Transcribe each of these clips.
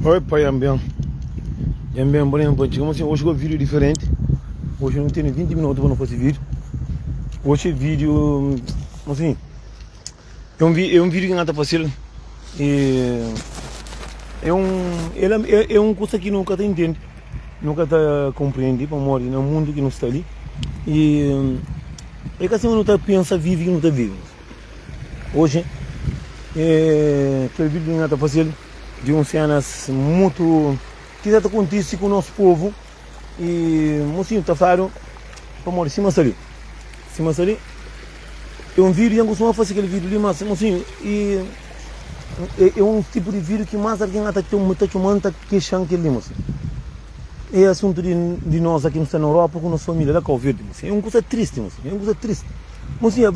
Oi, pai, bem, por exemplo, digamos assim, hoje é um vídeo diferente. Hoje eu não tenho 20 minutos para não fazer vídeo. Hoje é vídeo, assim, é um vídeo que não está fácil. É um coisa que nunca te entende, nunca te compreende, para morrer no mundo que não está ali. E é que assim não está pensa, vive e não está vive. Hoje, aquele vídeo que não está fácil, de um cenas muito que já acontece com o nosso povo. E mocinho está falando para morrer cima ali é um vídeo, eu costumo fazer aquele vídeo ali, mas mocinho, e é um tipo de vídeo que mais alguém está tomando, está queixando aquele ali, mocinho. É assunto de nós aqui na Europa, com a nossa família, da Covid, mocinho. É uma coisa triste, mocinho, é uma coisa triste. Mocinho,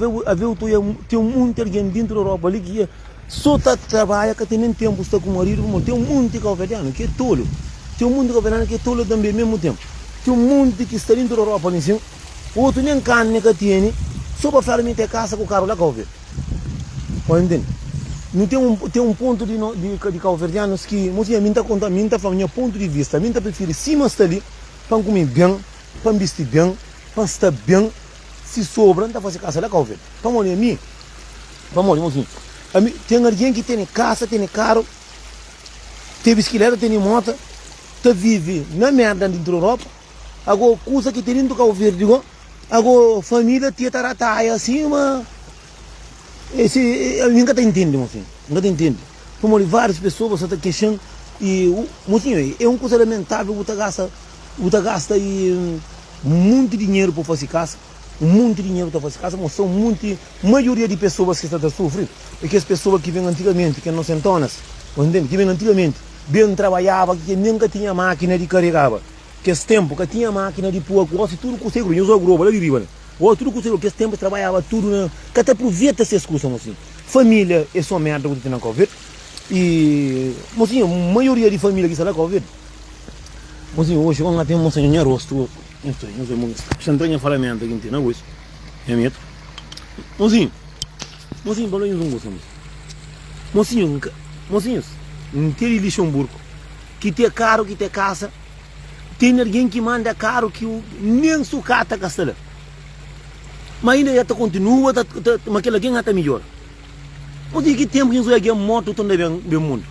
tem muita gente dentro da Europa ali que só trabalha, que tem nem tempo, está com o marido, tem um monte de calvediano que é tolo. Tem um monte de calvediano que é tolo também ao mesmo tempo. Tem um monte que está dentro da Europa, assim, outro nem carne que tem, só para fazer ter casa com o carro da Covid. Entende? Não tem um ponto de calvedianos que, mocinha, minta conta, minta falando, meu ponto de vista, minta prefere cima estar ali, para comer bem, para vestir bem, para estar bem, se sobra, não está fazendo casa da Covid. Para morrer a mim, mocinho. Tem alguém que tem casa, tem carro, tem bicicleta, tem moto, que vive na merda dentro da Europa. Agora, coisa que tem dentro do Cabo Verde, agora, família, tia, tarataia, assim, mas nunca te entende, mocinho, nunca te entende. Como várias pessoas estão queixando, e, mocinho, é uma coisa lamentável, você gasta muito dinheiro para fazer casa. Muito dinheiro para fazer casa, mas são maioria de pessoas que estão a sofrer. É que as pessoas que vêm antigamente, que não são tonas, entende? Que vêm antigamente, bem trabalhava, que nunca tinha máquina de carregava. Que esse tempo que tinha máquina de pôr, tudo conseguiu, eu sou grobo, lá de riba, tudo conseguiu, que esse tempo trabalhava tudo, que até aproveita essas coisas, assim. Família é só merda que tem na Covid. E, mocinho, a maioria de família que está na Covid. Mocinho, hoje quando tem um senhor rosto, não sei muito. Xandranha falamento aqui, não é isso? É medo. Mocinho, falou em um gosto. Mocinhos, não tem Luxemburgo, que tem carro, que tem casa, tem alguém que manda carro que nem sucata a castela. Mas ainda já continua, mas aquele alguém está melhor. Mocinho, que tempo que nós vamos morto também no mundo?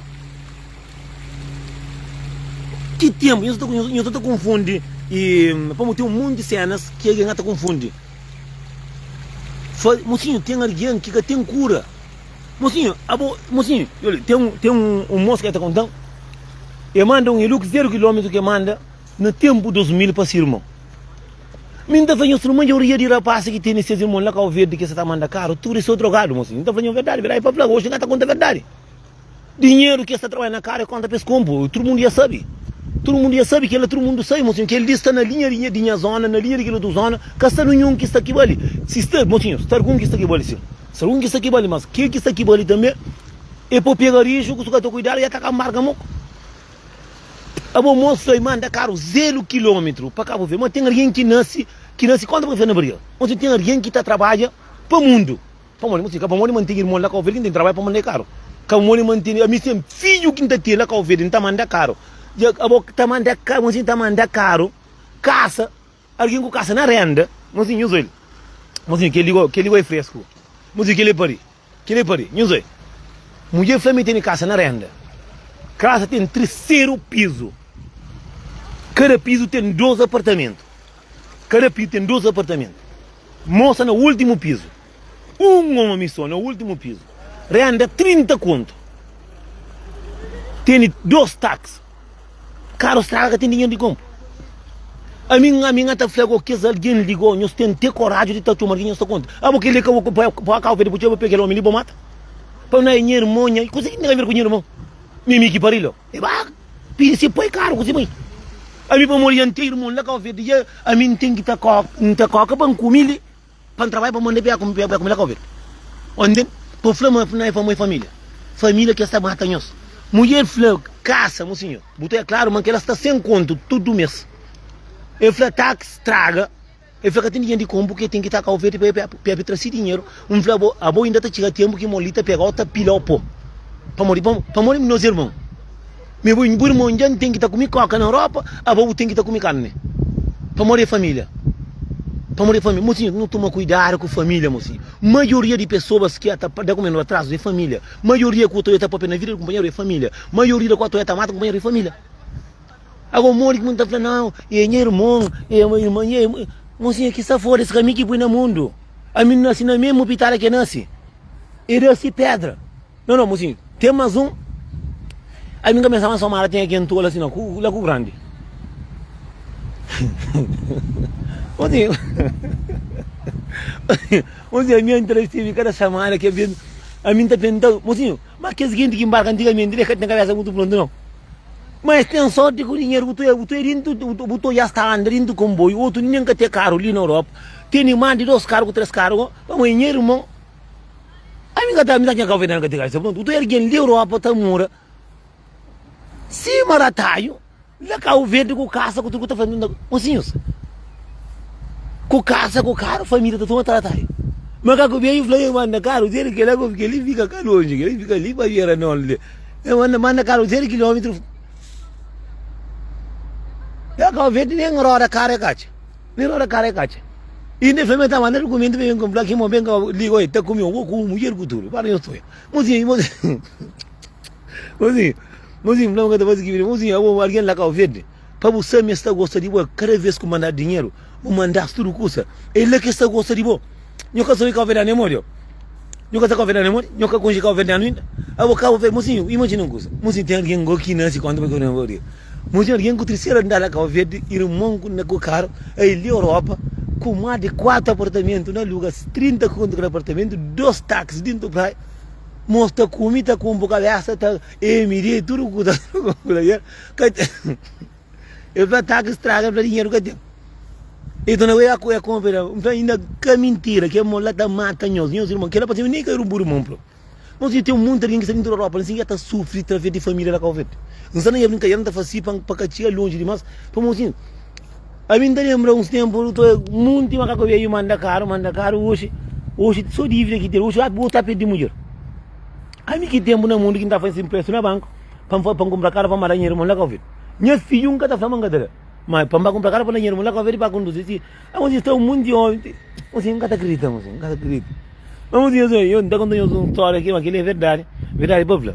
Que tempo? Eu estou confundindo. E como tem um monte de cenas que alguém está confundindo. Mocinho, tem alguém que tem cura. Mocinho, tem um moço que está contando. Ele manda um eluque 0 km que manda no tempo 2000 para si, irmão. Minta vem a maioria de rapazes que tem nesses irmãos lá Cabo Verde que você está mandando caro, tudo isso é drogado, mocinho. Então vem a verdade, virar para falar, hoje não está contando a verdade. Dinheiro que você está trabalhando na cara é conta para esse combo, todo mundo já sabe. Todo mundo já sabe que ele, todo mundo sabe, mocinho, que ele está na linha de minha zona, na linha daquela do zona, que está no que está aqui ali. Se está, mocinho, está algum que está aqui ali, sim. Se algum que está aqui ali, mas quem que está aqui ali também, é para pegar isso, que você cuidar e já está com a marca, moco. A boa moça aí manda caro 0 km para Cabo Verde, mas tem alguém que nasce quanto para fazer na briga? Mocinho, tem alguém que está trabalha para o mundo. Para o mocinho, para o mundo manter irmão lá Cabo Verde, tem trabalho para mandar caro. Para o mundo manter, a mim tem filho que está lá Cabo Verde, está mandando caro. A boca está mandando caro, mocinho, está mandando caro, caça, alguém com caça na renda, mocinho, usa ele. Mocinho, que ele é fresco. Mocinho, que ele é pari, usa ele. Mulher flamenga tem caça na renda. Casa tem 3º piso. Cada piso tem 12 apartamentos. Moça no último piso. Uma missão no último piso. Renda 30 conto. Tem 2 táxis. Carro estraga, tem dinheiro de compra. A minha está falando que alguém ligou, nós temos que ter coragem de estar tomando dinheiro de conta. Porque ele acabou para o carro, porque eu peguei o homem e mata. Para não é dinheiro, monha, coisa que não tem a ver com dinheiro, irmão. Mimi que parilho. E vai, se põe caro, coisa bem. A mim para morrer inteiro, irmão, lá Cabo Verde, a mim tem que estar coca para comer, para trabalhar para mandar para comer lá Cabo Verde. Onde? Para falar não é para minha família. Família que está matando. Mulher falou, caça, mocinho. Botei claro, mas que ela está sem conto todo mês. Ele falou, táxi, traga. Ele falou que tem dinheiro de compra, porque tem que estar Cabo Verde para trazer dinheiro. Falou, ainda está chegando tempo que molita pegar outra pilopo. Para morrer meus irmãos. Me vou embora monjan tem que estar comigo coca na Europa, a bobo tem que estar comigo carne. Para morrer família. Para morrer família. Mocinho, não toma cuidado com família, mocinho. Maioria de pessoas que estão comendo atraso é família. Maioria que o Toyota para na vida do companheiro é família. Maioria que o Toyota mata o companheiro é família. Agora morre que muito está falando, não, é meu irmão, é minha irmã, mocinho, que está fora, esse caminho que põe no mundo. A mim nasce no mesmo hospital que nasce. E nasce pedra. Não, mocinho, tem mais um. A mim começa a somar, tem aqui em tola assim, não, lá com o grande. Mocinho, a minha entrevista cada semana que a mim está pensando, mocinho, mas que seguinte que embarca antigamente, ele tem cabeça muito pronto, não. Mas tem sorte que o dinheiro, tu já está andando com comboio, outro ninguém quer ter carro ali na Europa, tem mais de 2 carros, 3 carros, vamos dinheiro, irmão. A mim está me dando governo que tem carro, tu é alguém da Europa, tá mora, se marataio, lá cá o verde com caça, que tu está fazendo, mocinhos. Com casa, com carro, família, tu tratar. Mas que veio e manda caro, ele que lá que ele fica cá longe, ele fica ali para vir a não. Manda caro 0 km. Já que vê nem hora cara é cacha. Nem hora cara é cacha. E nem foi meter maneira comendo bem com plaque, mas bem que ligo aí, tá comigo, com mulher cultura. Para eu estou. Mozinho, não que depois que mozinho, alguém lá cá verde. Para você me está gostando de boa, cada vez que mandar dinheiro, o mandar tudo custa. Ele que está gostando de boa. Nunca sou eu ver a memória. Nunca sou ver a memória, nunca consigo ver a memória. A boca ver, mozinho, imagina um coisa. Mozinho tem alguém que nasce quando vai com a memória. Mozinho alguém que terceira andar lá cá verde, irmão com carro, aí ali Europa, com mais de 4 apartamentos, na lugar 30 conto no apartamento, 2 táxis dentro do praia. Mostra comida com um bocado dessa, tá, mirei tudo com mulher. Eu vou estar que estraga para dinheiro que tem. Então não é a coisa compra, ainda que é mentira, que é molada mata nós irmãos, que ela pode nem cair um burro mão. Mas tem um monte de gente que está dentro da Europa, assim, já está sofrendo através de família da Covid. Não sei nem a brincadeira, não está fácil para chegar longe demais. Como assim? A mim lembra uns tempos, muito de macaco veio manda caro, hoje sou dívida que tem, hoje vai botar para pedir mulher. A mim que tempo no mundo que está fazendo impresso na banco, para comprar caro para mandar dinheiro, manda Covid. Minha filha nunca está falando nada. Mas para comprar caro para dinheiro, manda Covid para conduzir. Vamos dizer, um mundo de homem, você nunca acredita, você nunca acredita. Vamos dizer, eu não estou contando uma história aqui, mas aquilo é verdade, povo.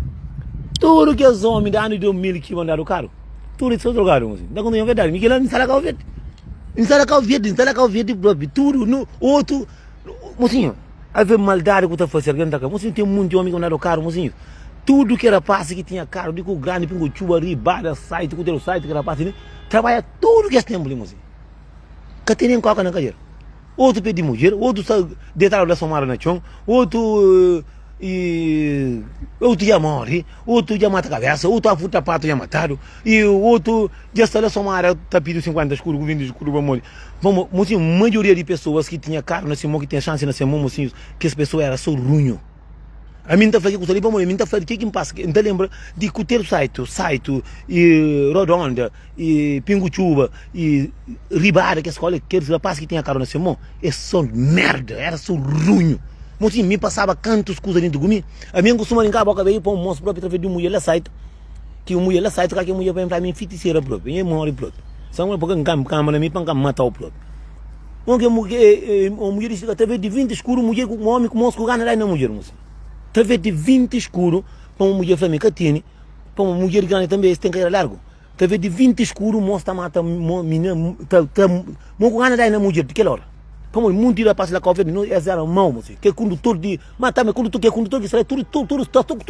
Tudo que os homens da ano 2000 que mandaram caro, tudo isso é drogado, você. Não contando verdade, Miguel não instala Covid. Instala Covid próprio, tudo, no outro, mocinho, havia maldade que está fazendo, mocinho, tem um monte de homem que mandaram caro, mocinho. Tudo que era passe que tinha caro, de grande, pingo chuva, ribada, site, que era o site que era passe, né? Trabalha tudo que é tempo, mocinho. Que tem nem coca na cadeira. Outro pede mulher, outro detalhe da somara na chão, outro já morre, outro já mata a cabeça, outro a puta pato já mataram, e o outro já está na somara, tá pedindo 50 escuros, 20 escuros, vamos morrer. Vamos, mocinho, maioria de pessoas que tinha caro nesse mundo, que tinha chance nesse mundo, mocinho, que as pessoas eram só runho. A mim está falando que eu vamos está falando que me passa, então lembra de que ter site e Rodonda e Pinguchuba e Ribada que a escola que eles passa que tinha caro nesse mundo, é só merda, era só runho. Mas sim, me passava cantos coisas dentro de mim. A mim costuma brincar a boca veio para um moço próprio através de uma mulher lá site, que uma mulher lá site que a mulher para mim feiticeira própria, e morre próprio. Só uma pouco em câmera mim para matar o próprio. Porque a mulher disse que através de 20 escuro, mulher com um homem com moço com gana lá na mulher, moço. Através de 20 escuro, para uma mulher flamenga que tem, para uma mulher grande também, tem que ir largo. Através de 20 escuro, mostra mata menina, com gana da mulher, de que hora? Para uma muito ir para a Covid, não é zero mão, moço. Que é condutor de, mata me condutor que sai tudo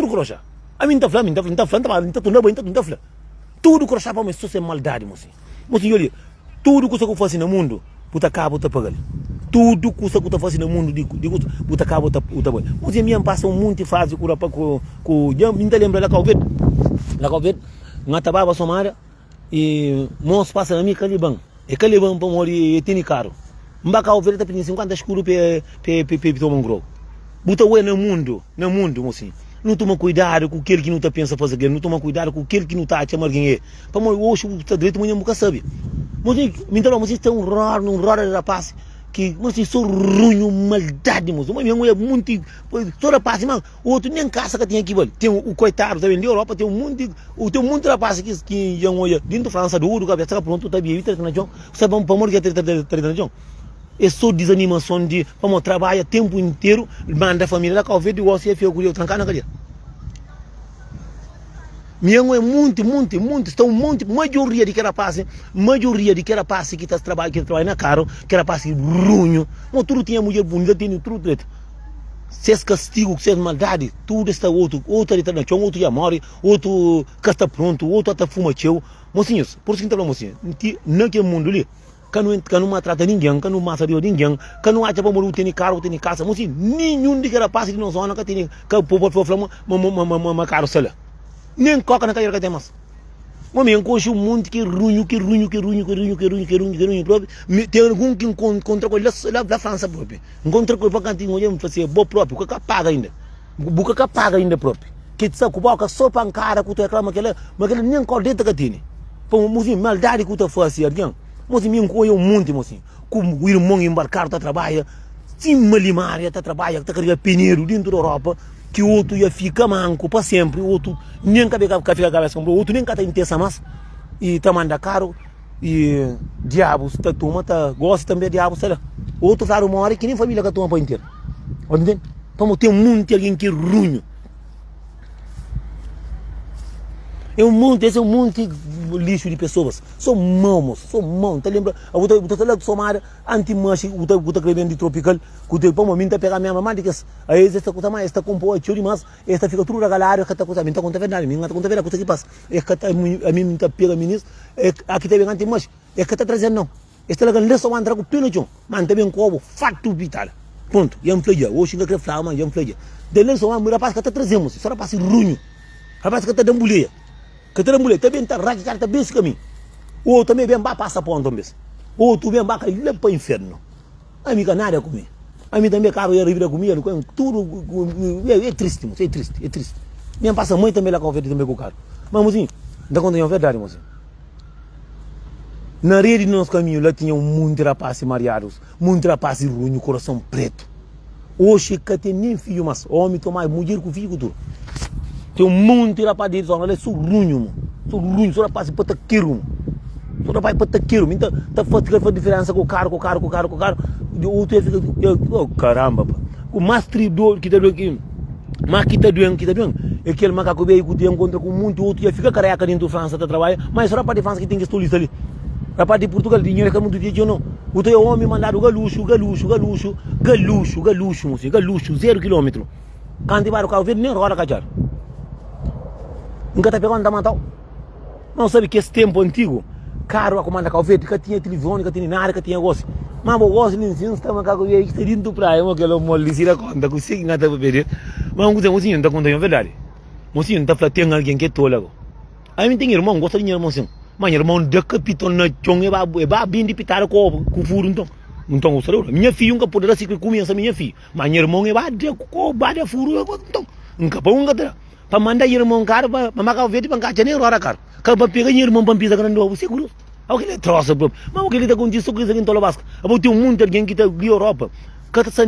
crochá. A mim está falando, está falando. Tudo crochá para mim, só é maldade, moço. Moço, olha, tudo que você faz no mundo, puta cá, puta pagar. Tudo que você está fazendo no mundo, puta cá, puta pagar. Moço, a minha passa muito fácil, já me lembra da Covid, uma tababa somara, e moço passa na minha calibão. E calibão para morrer, e tem caro. Mbaka o está pedindo 50 escuros para tomar um grau. Buta ué no mundo, moço. Não toma cuidado com aquele que não está pensa fazer aquilo, não toma cuidado com aquele que não está a chamar quem é. Para morrer hoje, o direito, amanhã nunca sabe. Moço, me entendeu, moço, tem um raro de rapaz, que você só ruim, maldade, moço. Mas minha é muito. Toda parte, mas o outro nem caça que tem aqui, velho. Tem o coitado também da Europa, tem um monte de rapaz que já olha dentro da França, do outro, que está pronto, está bem, está na John. Você vai para morrer, está na John. É só desanimação de vamos trabalhar o tempo inteiro, manda a família lá, que ao ver de você, filho, eu trancar na cadeia. Minha é muito, está um monte, maioria de que rapaz que está trabalhando na carro, que rapaz runho, mas tudo tinha mulher bonita, tem tudo preto. Se é castigo, se é maldade, tudo está outro está na chão, outro já morre, outro que está pronto, outro está fumacheu. Mocinhos, por isso que então, mocinho, naquele mundo ali, que não maltrata ninguém, que não mata ninguém, que não acha para morrer, tem carro, tem casa, mocinho, nenhum de que rapaz que não zona que tem, que o povo foi falar, uma carroceira. Nem coca na cadeira que tem mais. Mas me encontro um monte que runho, tem algum que encontra com ele lá da França próprio. Encontra com ele para cantinho, eu fazer bom próprio, que paga ainda. Buca que paga ainda próprio. Que te sabe que só pancada que tu reclama mas ele nem cordeta que tem. Para mozinho maldade que tu faz assim, alguém. Mozinho me encontra um monte, mozinho. Como o irmão embarcar tá trabalha, cima limária tá trabalha, tá carregando pneu dentro da Europa. Que o outro ia ficar manco para sempre, o outro nem fica a cabeça com o outro nem tem intenção mais e tá manda caro e diabos tá toma tá gosta também de diabos sei lá. O outro tá uma hora que nem família que toma para inteiro. Entende? Como tem um monte de alguém que runho. Esse é um monte de lixo de pessoas. São mãos, Tá lembra? Eu tô lá de Somália, anti-manche, eu tô crevendo de tropical, que eu tô para pegar minha mamãe, que aí esta coisa mais, esta compõe a mas esta fica tudo regalado, que esta coisa, me tá contando verdade, me tá contando verdade, coisa que passa. É que a mim tá pega ministro, aqui tá bem anti-manche, é que tá trazendo não. Esta lá que só vai entrar com pino chão, mas também com fato vital. Pronto, já me fleia, hoje ainda quer falar, mas já me fleia. Dele só vai, rapaz que tá trazendo, só rapaz runho, rapaz que tá dando mulher. Que tem mulher também está radical, está bem esse caminho. O outro também vem para passar ponto mesmo. O outro vem para ir para o inferno. A minha nada comigo. A minha também carro ia vir comigo, tudo é triste, moço, é triste. Minha passa mãe também lá com a verdade também com o carro. Mas mozinho, dá conta de uma verdade, mozinho. Na rede do nosso caminho lá tinha muitos rapazes mareados, muitos rapazes ruins, coração preto. Hoje que tem nem filho, mas homem tomar mulher com filho com tudo. Tem um monte de rapaz de zona, ele é só ruim, só rapaz para taqueiro, só rapaz para taqueiro, então tá fazendo diferença com o carro, o outro fica, oh caramba, pá. O mais tribal que tá doendo aqui, mas que tá doendo, é aquele macaco veio que encontra com muito outro, e fica careca dentro da França, tá trabalhando, mas só rapaz de França que tem que estourar ali, rapaz de Portugal, dinheiro que é muito dia, não, o teu homem mandado galucho, moço, galucho, 0 km, quando vai o carro, vê nem roda cajar. Nunca está pegando da matal. Não sabe que esse tempo antigo, caro a comanda calvete, que tinha televisão, que tinha nada, que tinha gosto. Mas o gosto nem se está macaco e aí está dentro do praia, mas aquela molicira conta, que sei que nada para perder. Mas um mocinho não está contando a verdade. Mocinho não está falando tem alguém que é tolo. Aí me tem irmão, gosta de irmão sim. Mas irmão decapitou na chão e vai bem de pitar com o furo então. Então o senhor, minha filha nunca poderá se começa minha filha, mas meu irmão é vai de furo então. Nunca para um gata. Para mandar irmão caro para macar o verde para cá nem hora caro. Para pegar irmão para pisar grande novo seguro. Aquele é troço, mas o que ele está acontecendo com isso aqui em toda a Basca. Eu tenho um monte de alguém que está na Europa, que está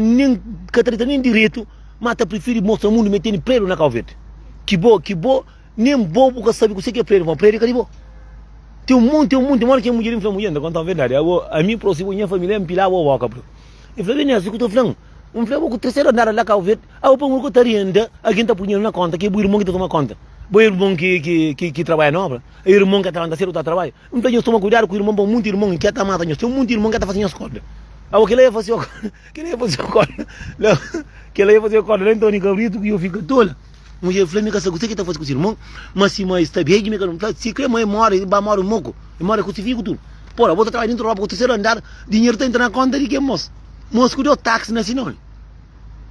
nem direito, mas está prefere mostrar o mundo metendo preto na calvete. Que bom, nem bobo que sabe que você que é preto, mas preto que é bom. Tem um monte, mora que é mulher infla mulher, conta a verdade. A mim próximo minha família me pilar o boca, bro. Eu falei, nem assim que eu estou falando. Um flavo com terceiro andar lá calvete, eu ponho que estaria ainda, alguém está punhando na conta, que é o irmão que está tomando conta. O irmão que trabalha na obra, o irmão que está andando cedo está trabalho. Então eu estou a cuidar com o irmão, muito irmão que está matando, tem muito irmão que está fazendo as cordas. Que ele ia fazer a corda, então o cabrito que eu fico tola. Mulher falei, você que está fazendo com o irmão, mas se mais está bem, se crê, mãe mora um moco, mora com o fico tudo. Porra, vou trabalhar dentro da obra com o terceiro andar, dinheiro está entrando na conta de que é moço. Moço que deu táxi na sinônimo.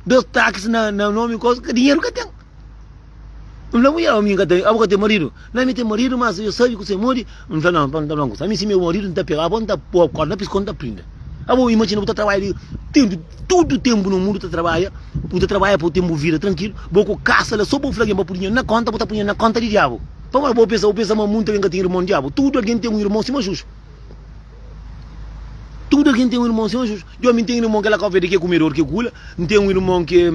Deu táxi na nome, coisa, que dinheiro que tem. Não é a minha que tem, eu tenho marido. Não me tem marido, mas eu sei que você morre. Não, a mim se meu marido não está pegado, não está por corda, piscando, não está prenda. Eu imagino que você trabalha, todo tempo no mundo você trabalha para o tempo vir tranquilo, vou caça, só para o flagão, para pôr na conta, para pôr na conta de diabo. Para eu pensar muito alguém que tem irmão de diabo. Tudo alguém tem um irmão, se machuca. Tudo alguém tem um irmão assim, eu me tenho um irmão que ela quer ver que é comedor que cula, tem um irmão que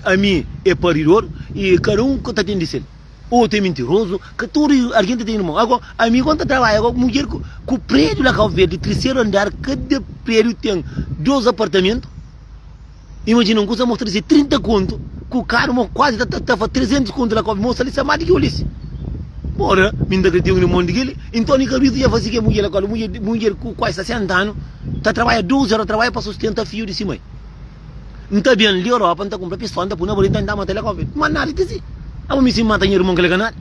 a mim é paridor e cada um que está tendo de ser. Ou tem mentiroso, que tudo alguém tem irmão. Agora, a mim quando trabalha, agora mulher com o prédio lá Cabo Verde, terceiro andar, cada prédio tem 2 apartamentos. Imagina, um custa mostrar 30 conto, com o carro quase estava 300 conto lá Cabo Verde, mostra ali, se amar de que eu disse. Bora, me ainda tem um irmão dele, então nem cabeça já fazia que mulher agora, mulher com quase 60 anos, está trabalhando 12 horas, trabalha para sustentar filho de si mãe. Não está bem, ali Europa, não está comprando pistola, não está por não está matando a Cabo Verde. Mas nada disso. A mim se mata em irmão que ele ganhar.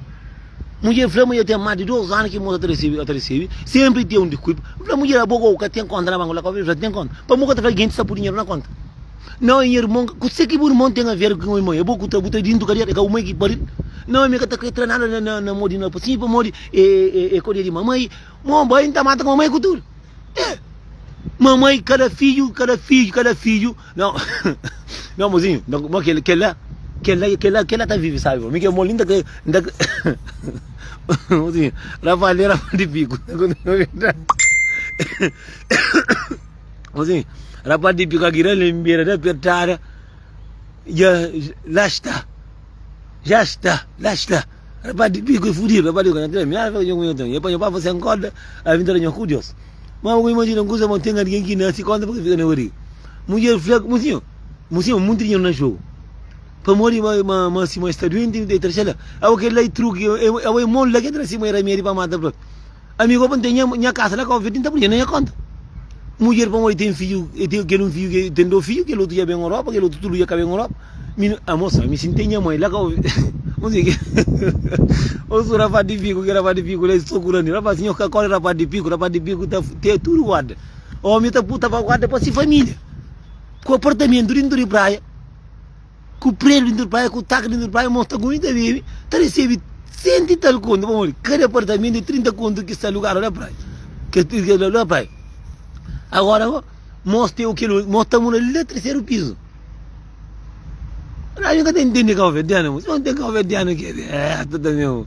Mulher flama eu tenho mais de 2 anos que moça recebe, sempre tem um desculpa. A mulher a boca que tem conta na banca, já tem conta. Para moça fazer gente está por dinheiro na conta. Não é irmão, que sei que o irmão tem a ver com o irmão. É bom que o dentro do carreira, que o mãe que pariu. Não é minha que está treinando na modi na possível, para modi é colher de mamãe. Mamãe está matando a mamãe com tudo. É. Mamãe, cada filho. Não, não, mozinho, não, que ela tá vive, sabe? Me que é molinda que mozinho, ravalheira de pico. Mozinho, rapaz de pico aqui, lembeira da apertada. Já está. Rapaz de pico é fudido, rapaz de pico. Eu para você encorda, a vida é curiosa. Mas eu imagino que você mantém alguém que nasce conta porque fica na hora. Mulher flaca, mozinho, muito dinheiro no jogo. Para morrer mas estadual de terceira. Eu quero lá truque, eu moro lá que tra cima era minha para matar pro. Amigo para ter minha casa lá que eu vim tá por minha conta. Mulher para morrer tem filho, tem um filho que tem 2 filhos, que o outro já vem Europa, que o outro tudo já cabe em Europa. A moça, me senti minha mãe lá que eu mozinho. O senhor rapaz de pico, que rapaz de pico, ele estou curando. Rapaz senhor que corre rapaz de pico tá tem tudo guarda. Homem tá puta para guarda para si família. Com apartamento dentro de praia. Com o prédio dentro da praia, com o taco dentro da praia, mostra com muita bebê, está recebendo 100 e tal conto, vamos ver, cada apartamento de 30 conto que está alugado na praia, na praia. Agora, mostra o que, mostra ali no 3º piso. Não nunca tem entender Cabo Verdeano, não tem Cabo Verdeano que é, tudo mesmo.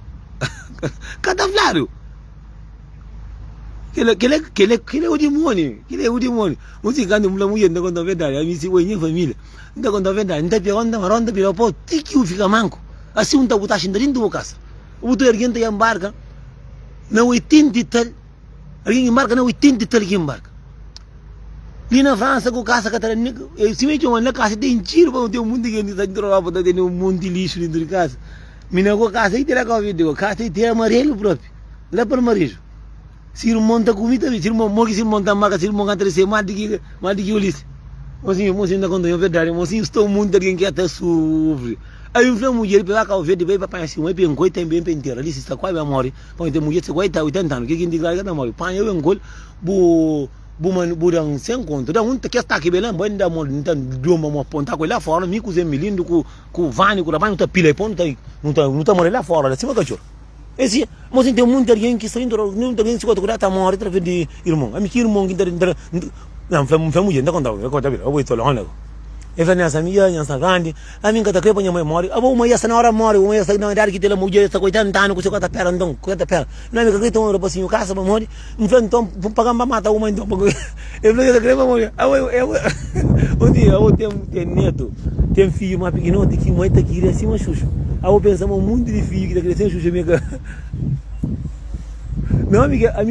Cataflaro. Que é o demônio, Você quando mulher não conta a verdade, a mim se foi minha família, não conta a verdade, não está pegando uma ronda pelo pó, que fica manco, assim não está botando dentro da casa, o outro alguém está embarca, não 80 e tal, alguém embarca não 80 e tal que embarca. Ali na França com casa catarina, se me chama na casa tem tiro para ter um mundo que está dentro da roupa, tem um monte de lixo dentro de casa, mina com casa aí tem a Covid, casa aí tem amarelo próprio, lá para amarejo. Se ele monta comida, se ele monta maca, se ele monta três mais de que eu disse. Mozinho ainda conta a verdade, mozinho estou muito alguém que até sofre. Aí eu falei mulher pela Cabo Verde veio para assim, um bem coita bem penteira, ali se está quase a morrer. Quando tem mulher se coita 80 anos, que quem diga que está morrer. Pai eu engol, bu sem conto. Da onde que está aqui belém, bem da morrer, então doma uma ponta com lá fora, me cozer milindo com vani, com rapaz não está pila, não está morrer lá fora, assim cachorro. Esse, mas tem muita gente que está indo, muita gente que está morrendo através de irmão. A minha irmão que está não, foi mulher, não conta, eu conta bem, eu vou te falar. Eu falei nessa minha grande, a minha que para minha memória, a uma essa na hora morre, uma essa na idade que tem a mulher está coitando tanto com seu cata pera então, cata pera. Não é que então para assim o casa para morrer, então pagar para matar uma então. Eu falei que para morrer. Um dia eu tenho neto, tem filho mais pequeno, tem que mãe tá aqui assim uma xuxa. Aí eu pensamos muito de filho que está crescendo xuxa minha. Não, amiga, a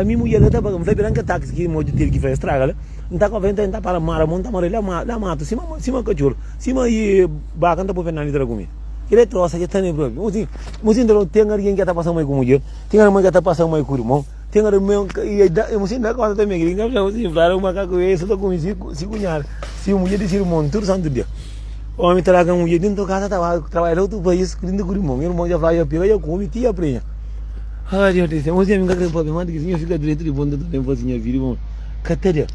minha mulher está pagando, vai branca táxi que mo teve que fazer estraga, não está com a venda, não está para mara, monta mara, lá mata, cima cachorro, cima e baca, não está para ver nada de comer. Ele trouxe, já está nem próprio. Mozinho não tem alguém que está passando mais com mulher, tem alguém que está passando mais com o irmão, tem alguém que mozinho dá conta também, que ninguém já se inflar uma caco e isso tá com se cunhar, se o mulher desse irmão, tudo santo dia. O homem traga uma mulher dentro da casa, trabalha outro país, dentro do irmão já vai a pega, eu come, tia prenha. Ai, Deus do céu, mozinho, me encarrega para mim, mas que fica direito de bunda também, mozinho, filho, bom. Catéria.